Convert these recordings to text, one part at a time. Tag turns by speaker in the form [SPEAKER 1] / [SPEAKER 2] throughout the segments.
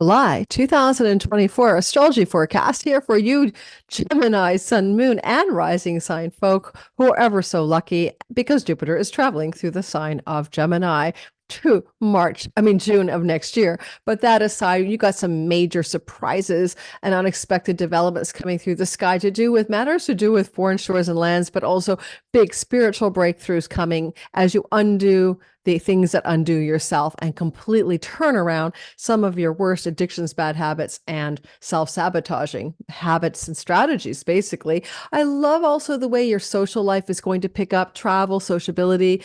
[SPEAKER 1] July 2024 astrology forecast here for you, Gemini, Sun, Moon, and Rising sign folk who are ever so lucky because Jupiter is traveling through the sign of Gemini to June of next year. But that aside, you got some major surprises and unexpected developments coming through the sky to do with matters to do with foreign shores and lands, but also big spiritual breakthroughs coming as you undo the things that undo yourself and completely turn around some of your worst addictions, bad habits, and self-sabotaging habits and strategies, basically. I love also the way your social life is going to pick up travel, sociability,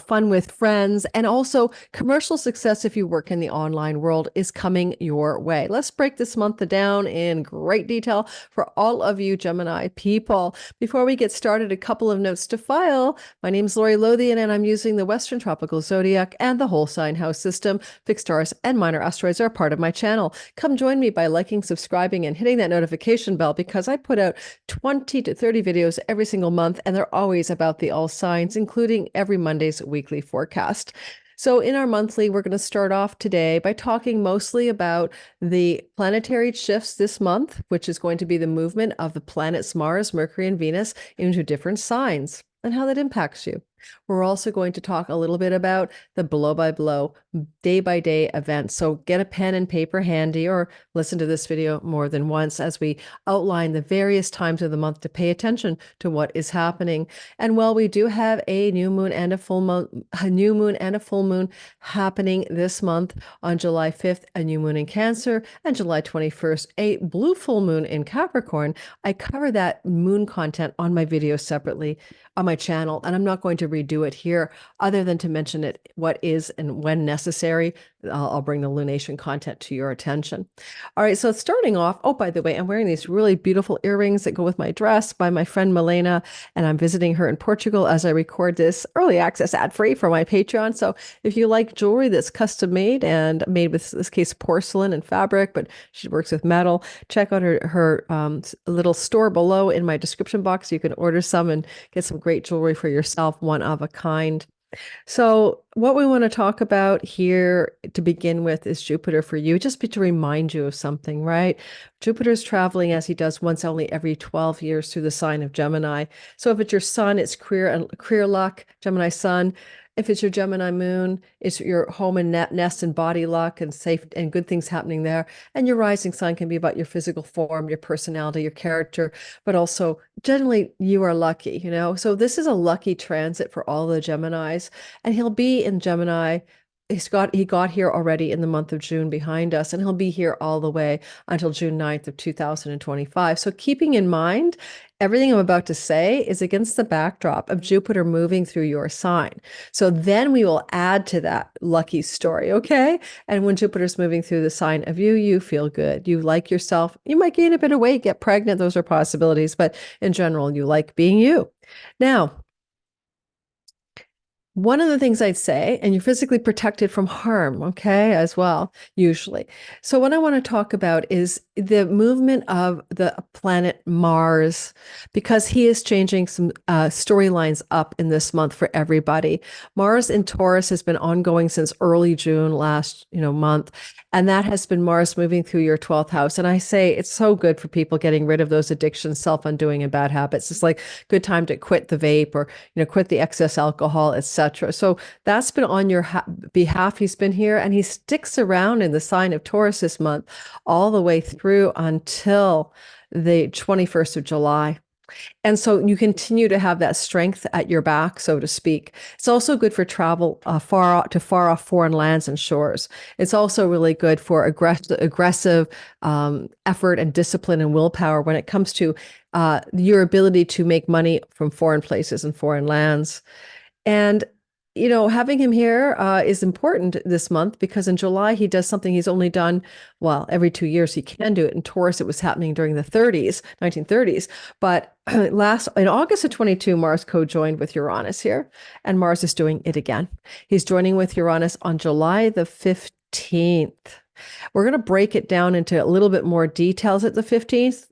[SPEAKER 1] fun with friends, and also commercial success if you work in the online world is coming your way. Let's break this month down in great detail for all of you Gemini people. Before we get started, a couple of notes to file. My name is Lori Lothian, and I'm using the Western Tropical Zodiac and the whole sign house system. Fixed stars and minor asteroids are part of my channel. Come join me by liking, subscribing, and hitting that notification bell because I put out 20 to 30 videos every single month, and they're always about the all signs, including every Monday's weekly forecast. So in our monthly, we're going to start off today by talking mostly about the planetary shifts this month, which is going to be the movement of the planets Mars, Mercury, and Venus into different signs and how that impacts you. We're also going to talk a little bit about the blow-by-blow, day-by-day events. So get a pen and paper handy or listen to this video more than once as we outline the various times of the month to pay attention to what is happening. And while we do have a new moon and a full moon happening this month on July 5th, a new moon in Cancer, and July 21st, a blue full moon in Capricorn, I cover that moon content on my video separately on my channel, and I'm not going to redo it here other than to mention it, what is and when necessary. I'll bring the lunation content to your attention. All right, so starting off, oh, by the way, I'm wearing these really beautiful earrings that go with my dress by my friend Milena, and I'm visiting her in Portugal as I record this early access ad-free for my Patreon. So if you like jewelry that's custom made and made with, this case, porcelain and fabric, but she works with metal, check out her little store below in my description box. You can order some and get some great jewelry for yourself, one of a kind. So what we want to talk about here to begin with is Jupiter for you, just to remind you of something, right? Jupiter's traveling as he does once only every 12 years through the sign of Gemini. So if it's your sun, it's career luck, Gemini sun. If it's your Gemini moon, it's your home and nest and body luck and safe and good things happening there. And your rising sign can be about your physical form, your personality, your character, but also generally you are lucky, you know? So this is a lucky transit for all the Geminis, and he'll be in Gemini. He got here already in the month of June behind us, and he'll be here all the way until June 9th of 2025. So keeping in mind, everything I'm about to say is against the backdrop of Jupiter moving through your sign. So then we will add to that lucky story, okay? And when Jupiter's moving through the sign of you, you feel good. You like yourself. You might gain a bit of weight, get pregnant. Those are possibilities. But in general, you like being you. Now, one of the things I'd say, and you're physically protected from harm, okay, as well, usually. So what I want to talk about is the movement of the planet Mars, because he is changing some storylines up in this month for everybody. Mars in Taurus has been ongoing since early June last, month, and that has been Mars moving through your 12th house. And I say it's so good for people getting rid of those addictions, self-undoing, and bad habits. It's like good time to quit the vape or, quit the excess alcohol, etc. So that's been on your behalf. He's been here, and he sticks around in the sign of Taurus this month all the way through until the 21st of July. And so you continue to have that strength at your back, so to speak. It's also good for travel far off foreign lands and shores. It's also really good for aggressive effort and discipline and willpower when it comes to your ability to make money from foreign places and foreign lands. And having him here is important this month because in July he does something he's only done, well, every 2 years he can do it. In Taurus, it was happening during the 1930s. But in August of 22, Mars co-joined with Uranus here, and Mars is doing it again. He's joining with Uranus on July the 15th. We're going to break it down into a little bit more details at the 15th.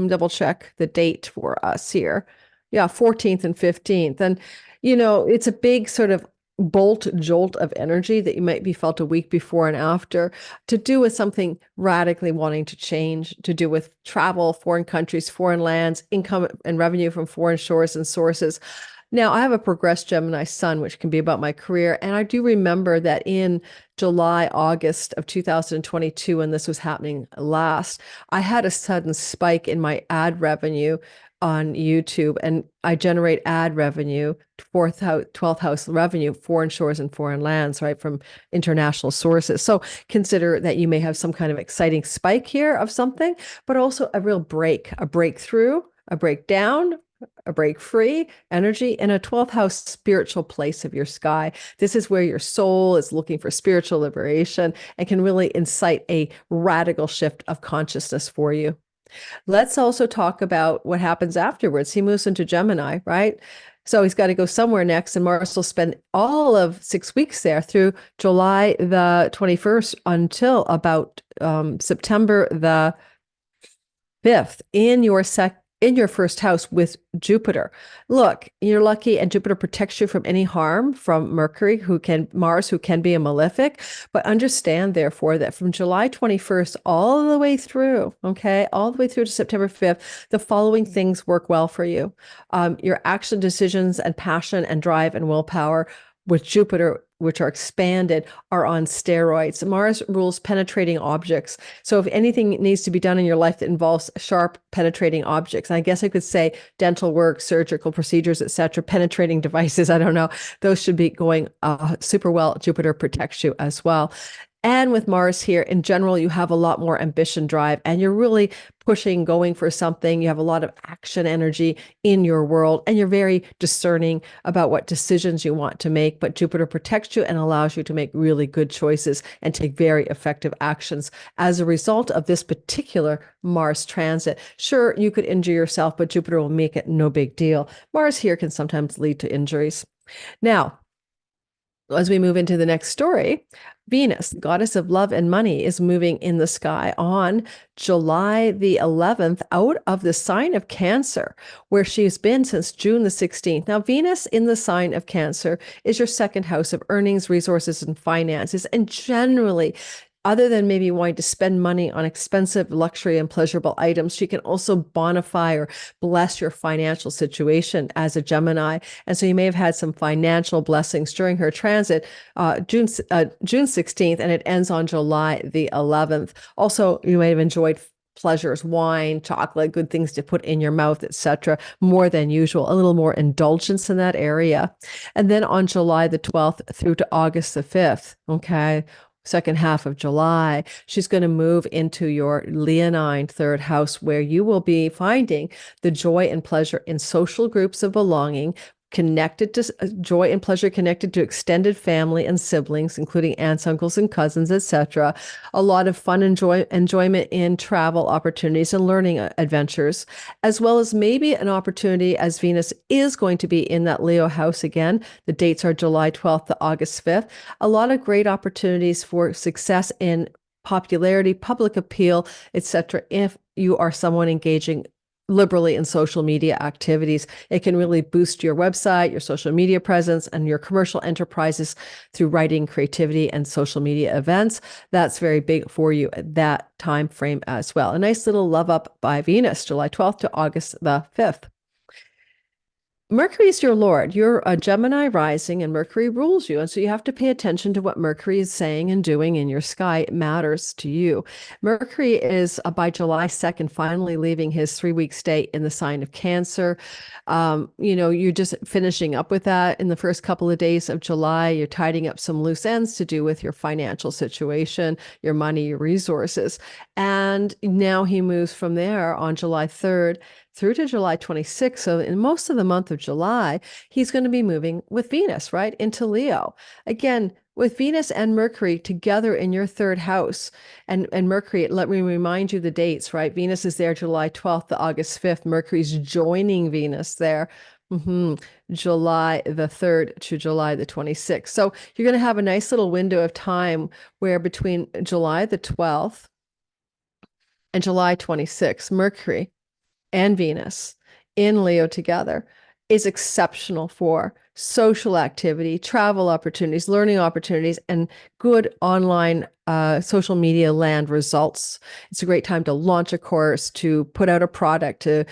[SPEAKER 1] Double check the date for us here. Yeah, 14th and 15th. And it's a big sort of jolt of energy that you might be felt a week before and after, to do with something radically wanting to change, to do with travel, foreign countries, foreign lands, income and revenue from foreign shores and sources. Now, I have a progressed Gemini sun, which can be about my career. And I do remember that in July, August of 2022, when this was happening last, I had a sudden spike in my ad revenue on YouTube, and I generate ad revenue, 12th house revenue, foreign shores and foreign lands, right, from international sources. So consider that you may have some kind of exciting spike here of something, but also a real break, a breakthrough, a breakdown, a break free energy in a 12th house spiritual place of your sky. This is where your soul is looking for spiritual liberation and can really incite a radical shift of consciousness for you. Let's also talk about what happens afterwards. He moves into Gemini, right? So he's got to go somewhere next, and Mars will spend all of 6 weeks there through July the 21st until about September the 5th in your first house with Jupiter. Look, you're lucky, and Jupiter protects you from any harm from Mars, who can be a malefic. But understand, therefore, that from July 21st all the way through, all the way through to September 5th, the following things work well for you. Your action, decisions, and passion and drive and willpower with Jupiter, which are expanded, are on steroids. Mars rules penetrating objects. So if anything needs to be done in your life that involves sharp penetrating objects, I guess I could say dental work, surgical procedures, etc., penetrating devices, I don't know, those should be going super well. Jupiter protects you as well. And with Mars here, in general, you have a lot more ambition, drive, and you're really pushing, going for something. You have a lot of action energy in your world, and you're very discerning about what decisions you want to make. But Jupiter protects you and allows you to make really good choices and take very effective actions as a result of this particular Mars transit. Sure, you could injure yourself, but Jupiter will make it no big deal. Mars here can sometimes lead to injuries. Now, as we move into the next story, Venus, goddess of love and money, is moving in the sky on July the 11th out of the sign of Cancer, where she's been since June the 16th. Now, Venus in the sign of Cancer is your second house of earnings, resources, and finances. And generally, other than maybe wanting to spend money on expensive luxury and pleasurable items, she can also bonify or bless your financial situation as a Gemini. And so you may have had some financial blessings during her transit, June 16th, and it ends on July the 11th. Also, you may have enjoyed pleasures, wine, chocolate, good things to put in your mouth, etc., more than usual, a little more indulgence in that area. And then on July the 12th through to August the 5th, second half of July, she's going to move into your Leonine third house, where you will be finding the joy and pleasure in social groups of belonging, connected to joy and pleasure connected to extended family and siblings, including aunts, uncles, and cousins, etc. A lot of fun enjoyment in travel opportunities and learning adventures, as well as maybe an opportunity, as Venus is going to be in that Leo house again. The dates are July 12th to August 5th. A lot of great opportunities for success in popularity, public appeal, etc. If you are someone engaging liberally in social media activities, it can really boost your website, your social media presence, and your commercial enterprises through writing, creativity, and social media events. That's very big for you at that time frame as well. A nice little love up by Venus, July 12th to August the 5th. Mercury is your Lord. You're a Gemini rising, and Mercury rules you. And so you have to pay attention to what Mercury is saying and doing in your sky. It matters to you. Mercury is, by July 2nd, finally leaving his 3-week stay in the sign of Cancer. You're just finishing up with that in the first couple of days of July. You're tidying up some loose ends to do with your financial situation, your money, your resources. And now he moves from there on July 3rd through to July 26th. So in most of the month of July, he's going to be moving with Venus, right, into Leo. Again, with Venus and Mercury together in your third house. And Mercury, let me remind you the dates, right? Venus is there July 12th to August 5th. Mercury's joining Venus there. July the 3rd to July the 26th. So you're going to have a nice little window of time where between July the 12th and July 26th, Mercury and Venus in Leo together. is exceptional for social activity, travel opportunities, learning opportunities, and good online social media land results. It's a great time to launch a course, to put out a product, to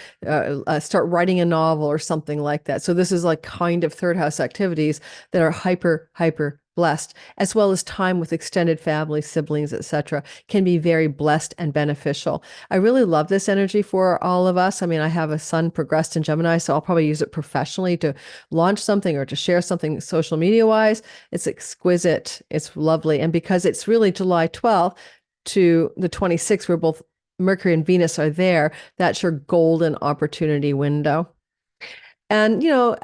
[SPEAKER 1] start writing a novel or something like that. So this is like kind of third house activities that are hyper blessed, as well as time with extended family, siblings, etc., can be very blessed and beneficial. I really love this energy for all of us. I mean, I have a son progressed in Gemini, so I'll probably use it professionally to launch something or to share something social media wise. It's exquisite. It's lovely. And because it's really July 12th to the 26th, where both Mercury and Venus are there, that's your golden opportunity window. And,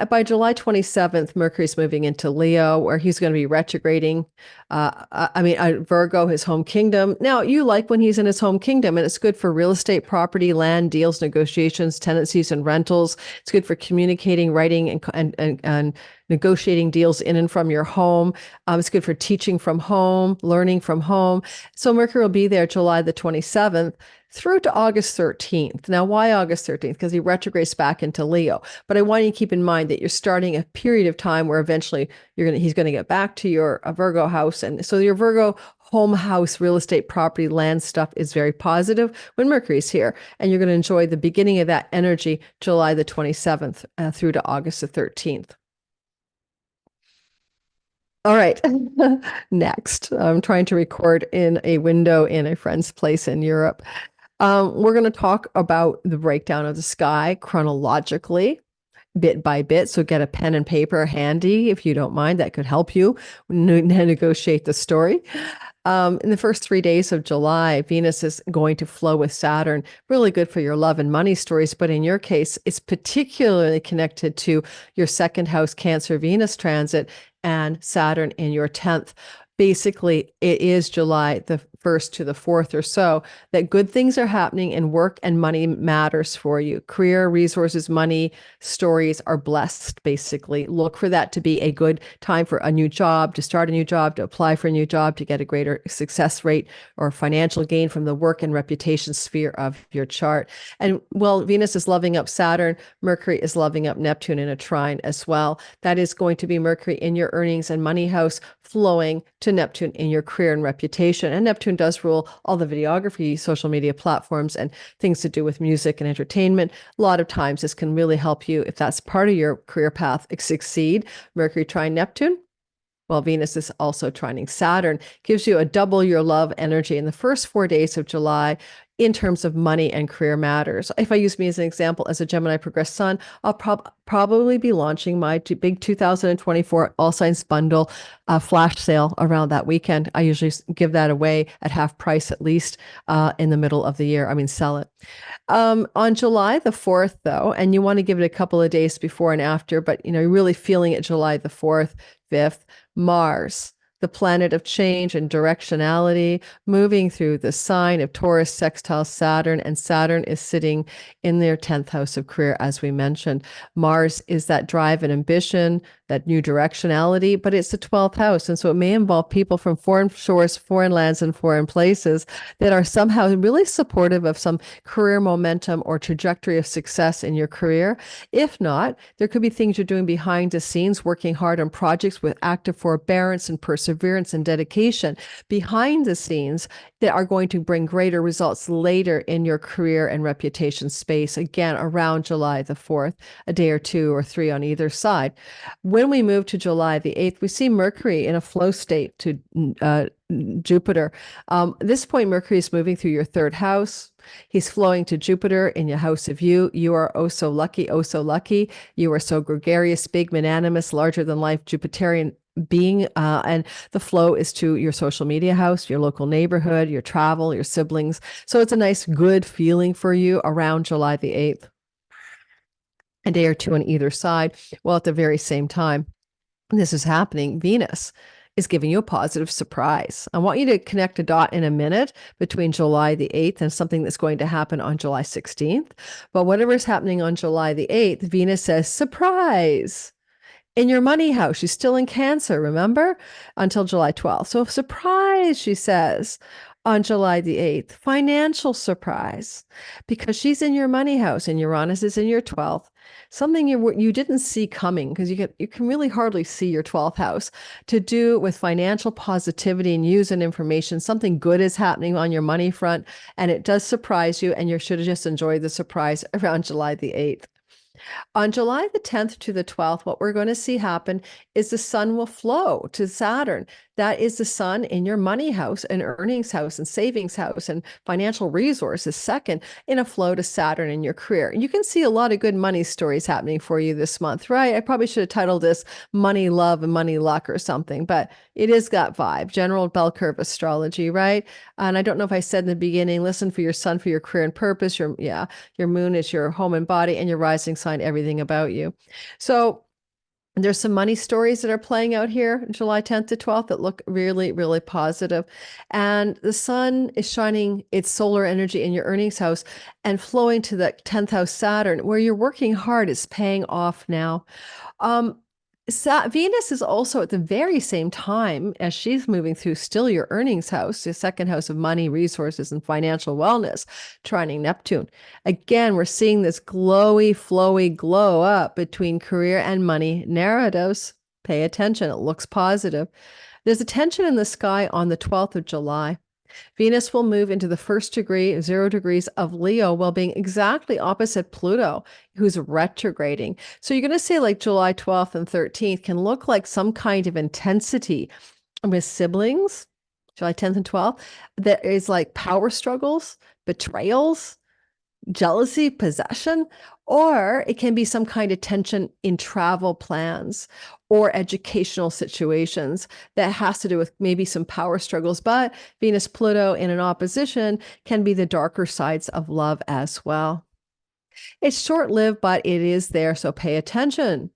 [SPEAKER 1] by July 27th, Mercury's moving into Leo, where he's going to be retrograding. Virgo, his home kingdom. Now, you like when he's in his home kingdom, and it's good for real estate, property, land deals, negotiations, tenancies, and rentals. It's good for communicating, writing, and negotiating deals in and from your home. It's good for teaching from home, learning from home. So Mercury will be there July the 27th through to August 13th. Now, why August 13th? Because he retrogrades back into Leo. But I want you to keep in mind that you're starting a period of time where eventually he's going to get back to your Virgo house. And so your Virgo home house, real estate, property, land stuff is very positive when Mercury's here. And you're going to enjoy the beginning of that energy July the 27th through to August the 13th. All right. Next, I'm trying to record in a window in a friend's place in Europe. We're going to talk about the breakdown of the sky chronologically, bit by bit. So get a pen and paper handy if you don't mind. That could help you negotiate the story. In the first 3 days of July, Venus is going to flow with Saturn, really good for your love and money stories. But in your case, it's particularly connected to your second house Cancer Venus transit and Saturn in your 10th. Basically, it is July the 1st to the 4th or so that good things are happening and work and money matters for you. Career, resources, money, stories are blessed, basically. Look for that to be a good time for a new job, to start a new job, to apply for a new job, to get a greater success rate or financial gain from the work and reputation sphere of your chart. And while Venus is loving up Saturn, Mercury is loving up Neptune in a trine as well. That is going to be Mercury in your earnings and money house flowing to Neptune in your career and reputation. And Neptune does rule all the videography, social media platforms, and things to do with music and entertainment. A lot of times this can really help you, if that's part of your career path, succeed. Mercury trine Neptune, while Venus is also trining Saturn, gives you a double your love energy in the first 4 days of July in terms of money and career matters. If I use me as an example, as a Gemini progressed sun, I'll probably be launching my big 2024 All Signs Bundle flash sale around that weekend. I usually give that away at half price at least in the middle of the year. I mean, sell it. On July the 4th, though, and you want to give it a couple of days before and after, but you're really feeling it July the 4th, 5th, Mars, the planet of change and directionality, moving through the sign of Taurus, sextile Saturn, and Saturn is sitting in their 10th house of career, as we mentioned. Mars is that drive and ambition, that new directionality, but it's the 12th house. And so it may involve people from foreign shores, foreign lands, and foreign places that are somehow really supportive of some career momentum or trajectory of success in your career. If not, there could be things you're doing behind the scenes, working hard on projects with active forbearance and perseverance and dedication behind the scenes that are going to bring greater results later in your career and reputation space, again, around July the 4th, a day or 2 or 3 on either side. When we move to July the 8th, we see Mercury in a flow state to Jupiter. At this point, Mercury is moving through your 3rd house. He's flowing to Jupiter in your house of you. You are oh so lucky, oh so lucky. You are so gregarious, big, magnanimous, larger than life Jupiterian being, and the flow is to your social media house, your local neighborhood, your travel, your siblings. So it's a nice, good feeling for you around July the 8th. A day or 2 on either side. Well, at the very same time, this is happening, Venus is giving you a positive surprise. I want you to connect a dot in a minute between July the 8th and something that's going to happen on July 16th. But whatever is happening on July the 8th, Venus says, surprise. In your money house, she's still in Cancer, remember? Until July 12th. So surprise, she says, on July the 8th. Financial surprise, because she's in your money house and Uranus is in your 12th. something you didn't see coming, because you can really hardly see your 12th house, to do with financial positivity and use and information. Something good is happening on your money front, and it does surprise you, and you should have just enjoyed the surprise around July the 8th. On July the 10th to the 12th, what we're going to see happen is the sun will flow to Saturn. That is the sun in your money house and earnings house and savings house and financial resources, second in a flow to Saturn in your career. And you can see a lot of good money stories happening for you this month, right? I probably should have titled this Money, Love, and Money Luck or something, but it is that vibe, general bell curve astrology, right? And I don't know if I said in the beginning, listen for your sun for your career and purpose. Your moon is your home and body, and your rising sign, everything about you. So there's some money stories that are playing out here July 10th to 12th that look really, really positive. And the sun is shining its solar energy in your earnings house and flowing to the 10th house Saturn, where you're working hard is paying off now. Venus is also at the very same time as she's moving through still your earnings house, the second house of money, resources, and financial wellness, trining Neptune. Again, we're seeing this glowy, flowy glow up between career and money narratives. Pay attention. It looks positive. There's a tension in the sky on the 12th of July. Venus will move into the first degree, 0 degrees of Leo, while being exactly opposite Pluto, who's retrograding. So you're going to say like July 12th and 13th can look like some kind of intensity with siblings, July 10th and 12th, that is like power struggles, betrayals, jealousy, possession, or it can be some kind of tension in travel plans or educational situations that has to do with maybe some power struggles. But Venus Pluto in an opposition can be the darker sides of love as well. It's short-lived, but it is there, so pay attention.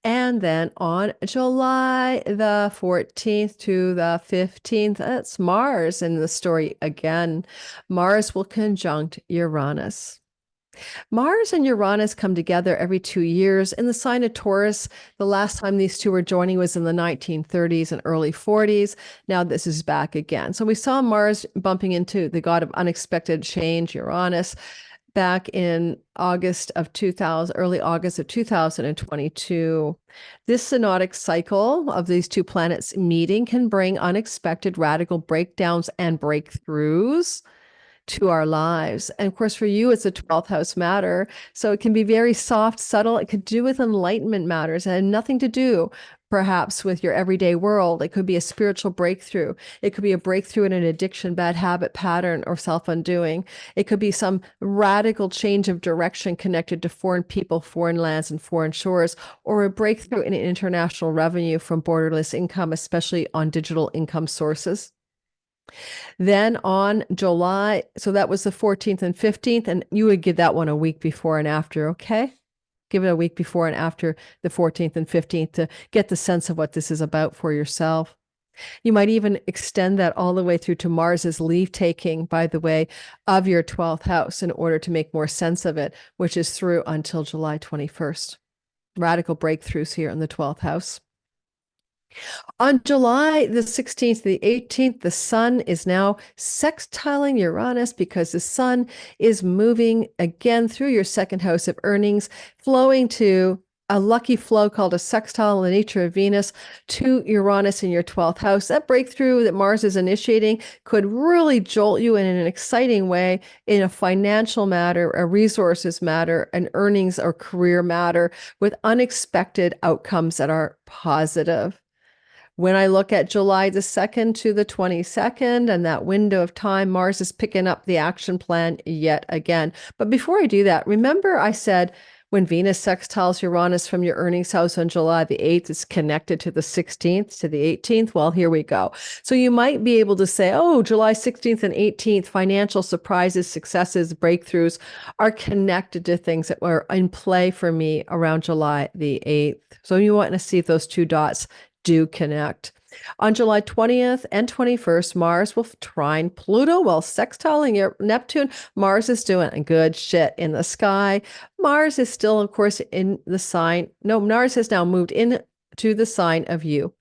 [SPEAKER 1] And then on July the 14th to the 15th, that's Mars in the story again. Mars will conjunct Uranus. Mars and Uranus come together every 2 years in the sign of Taurus. The last time these two were joining was in the 1930s and early 40s. Now this is back again. So we saw Mars bumping into the god of unexpected change, Uranus, back in August of 2000, early August of 2022. This synodic cycle of these two planets meeting can bring unexpected radical breakdowns and breakthroughs to our lives. And of course, for you, it's a 12th house matter. So it can be very soft, subtle. It could do with enlightenment matters and nothing to do perhaps with your everyday world. It could be a spiritual breakthrough. It could be a breakthrough in an addiction, bad habit pattern, or self-undoing. It could be some radical change of direction connected to foreign people, foreign lands, and foreign shores, or a breakthrough in international revenue from borderless income, especially on digital income sources. Then on July, so that was the 14th and 15th, and you would give that one a week before and after, okay? Give it a week before and after the 14th and 15th to get the sense of what this is about for yourself. You might even extend that all the way through to Mars's leave taking, by the way, of your 12th house in order to make more sense of it, which is through until July 21st. Radical breakthroughs here in the 12th house. On July the 16th to the 18th, the sun is now sextiling Uranus because the sun is moving again through your second house of earnings, flowing to a lucky flow called a sextile in the nature of Venus to Uranus in your 12th house. That breakthrough that Mars is initiating could really jolt you in an exciting way in a financial matter, a resources matter, an earnings or career matter with unexpected outcomes that are positive. When I look at July the 2nd to the 22nd and that window of time, Mars is picking up the action plan yet again. But before I do that, remember I said when Venus sextiles Uranus from your earnings house on July the 8th, it's connected to the 16th to the 18th. Well, here we go. So you might be able to say, oh, July 16th and 18th, financial surprises, successes, breakthroughs are connected to things that were in play for me around July the 8th. So you want to see if those two dots do connect. On July 20th and 21st, Mars will trine Pluto while sextiling your Neptune. Mars is doing good shit in the sky. Mars is still, of course, in the sign. No, Mars has now moved into the sign of you.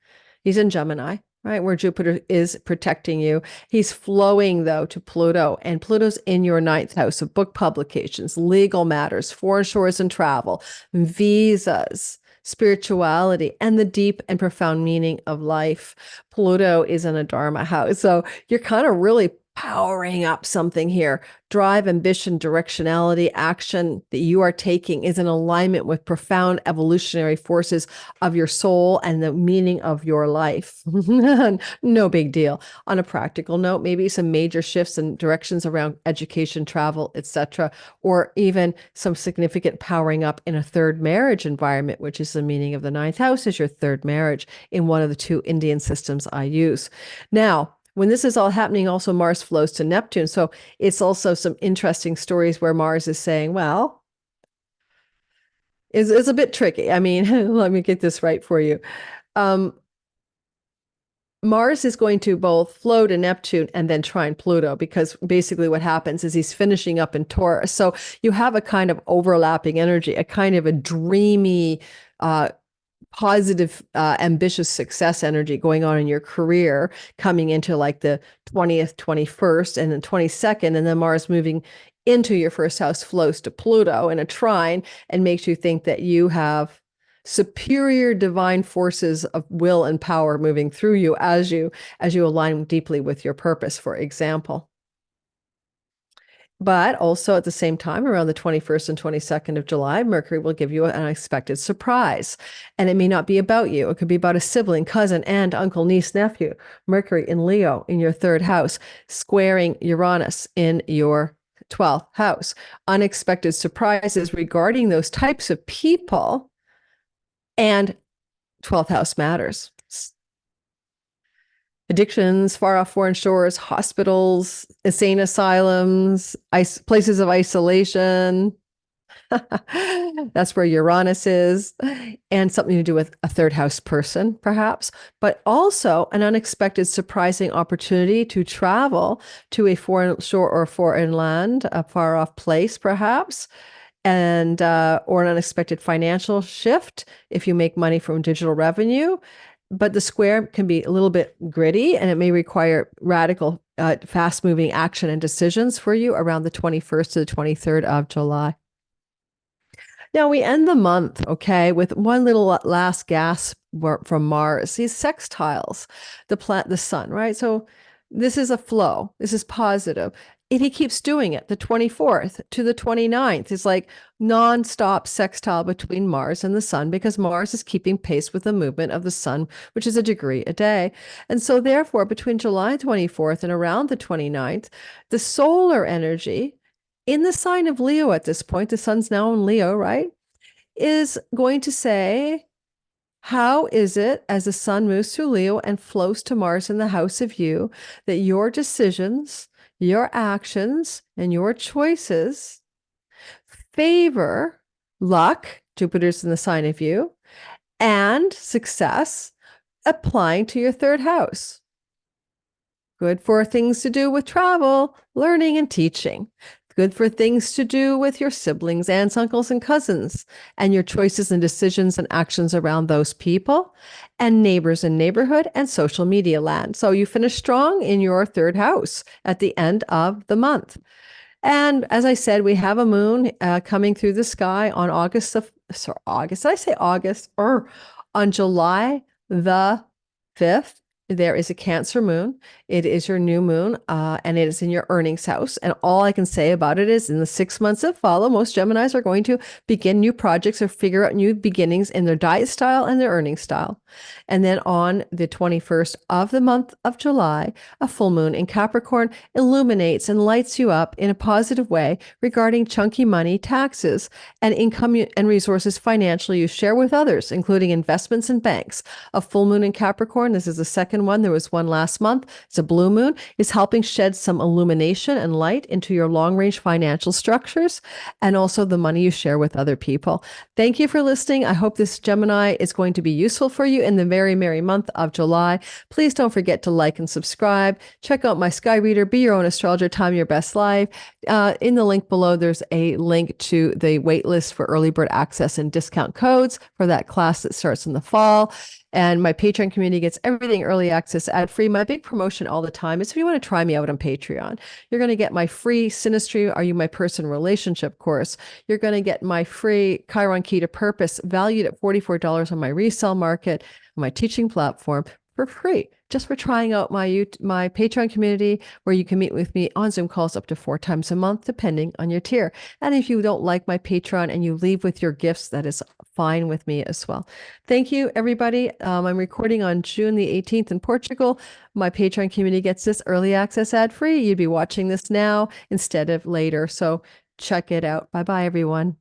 [SPEAKER 1] He's in Gemini. right? Where Jupiter is protecting you. He's flowing, though, to Pluto, and Pluto's in your ninth house of book publications, legal matters, foreign shores and travel, visas, spirituality, and the deep and profound meaning of life. Pluto is in a Dharma house. So you're kind of really powering up something here. Drive, ambition, directionality, action that you are taking is in alignment with profound evolutionary forces of your soul and the meaning of your life. No big deal. On a practical note, maybe some major shifts and directions around education, travel, etc., or even some significant powering up in a third marriage environment, which is the meaning of the ninth house is your third marriage in one of the two Indian systems I use. Now, when this is all happening, also Mars flows to Neptune. So it's also some interesting stories where Mars is saying, well, it's a bit tricky. I mean, let me get this right for you. Mars is going to both flow to Neptune and then trine Pluto, because basically what happens is he's finishing up in Taurus. So you have a kind of overlapping energy, a kind of a dreamy, positive, ambitious success energy going on in your career, coming into like the 20th, 21st, and then 22nd, and then Mars moving into your first house flows to Pluto in a trine and makes you think that you have superior divine forces of will and power moving through you as you align deeply with your purpose, for example. But also at the same time, around the 21st and 22nd of July, Mercury will give you an unexpected surprise. And it may not be about you. It could be about a sibling, cousin, aunt, uncle, niece, nephew. Mercury in Leo in your third house, squaring Uranus in your 12th house. Unexpected surprises regarding those types of people, and 12th house matters. Addictions, far off foreign shores, hospitals, insane asylums, places of isolation. That's where Uranus is, and something to do with a third house person, perhaps, but also an unexpected, surprising opportunity to travel to a foreign shore or foreign land, a far off place, perhaps, and or an unexpected financial shift if you make money from digital revenue. But the square can be a little bit gritty, and it may require radical, fast-moving action and decisions for you around the 21st to the 23rd of July. Now we end the month, okay, with one little last gasp from Mars. These sextiles, the sun, right? So this is a flow. This is positive. And he keeps doing it. The 24th to the 29th is like nonstop sextile between Mars and the sun, because Mars is keeping pace with the movement of the sun, which is a degree a day. And so therefore, between July 24th and around the 29th, the solar energy in the sign of Leo at this point, the sun's now in Leo, right, is going to say, how is it, as the sun moves through Leo and flows to Mars in the house of you, that your decisions, your actions, and your choices favor luck, Jupiter's in the sign of you, and success applying to your third house? Good for things to do with travel, learning, and teaching. Good for things to do with your siblings, aunts, uncles, and cousins, and your choices and decisions and actions around those people, and neighbors and neighborhood and social media land. So you finish strong in your third house at the end of the month. And as I said, we have a moon coming through the sky on on July the 5th. There is a Cancer moon. It is your new moon, and it is in your earnings house. And all I can say about it is, in the 6 months that follow, most Geminis are going to begin new projects or figure out new beginnings in their diet style and their earning style. And then on the 21st of the month of July, a full moon in Capricorn illuminates and lights you up in a positive way regarding chunky money, taxes, and income and resources financially you share with others, including investments and banks. A full moon in Capricorn, this is the second one. There was one last month. It's a blue moon, is helping shed some illumination and light into your long-range financial structures and also the money you share with other people. Thank you for listening. I hope this Gemini is going to be useful for you in the very merry month of July. Please don't forget to like and subscribe. Check out my Sky Reader, Be Your Own Astrologer, Time Your Best Life. In the link below, there's a link to the waitlist for early bird access and discount codes for that class that starts in the fall. And my Patreon community gets everything early early access ad free. My big promotion all the time is if you want to try me out on Patreon, you're going to get my free Synastry, Are You My Person relationship course. You're going to get my free Chiron Key to Purpose, valued at $44 on my resale market, my teaching platform, for free, just for trying out my Patreon community, where you can meet with me on Zoom calls up to 4 times a month, depending on your tier. And if you don't like my Patreon and you leave with your gifts, that is fine with me as well. Thank you, everybody. I'm recording on June the 18th in Portugal. My Patreon community gets this early access ad free. You'd be watching this now instead of later. So check it out. Bye-bye, everyone.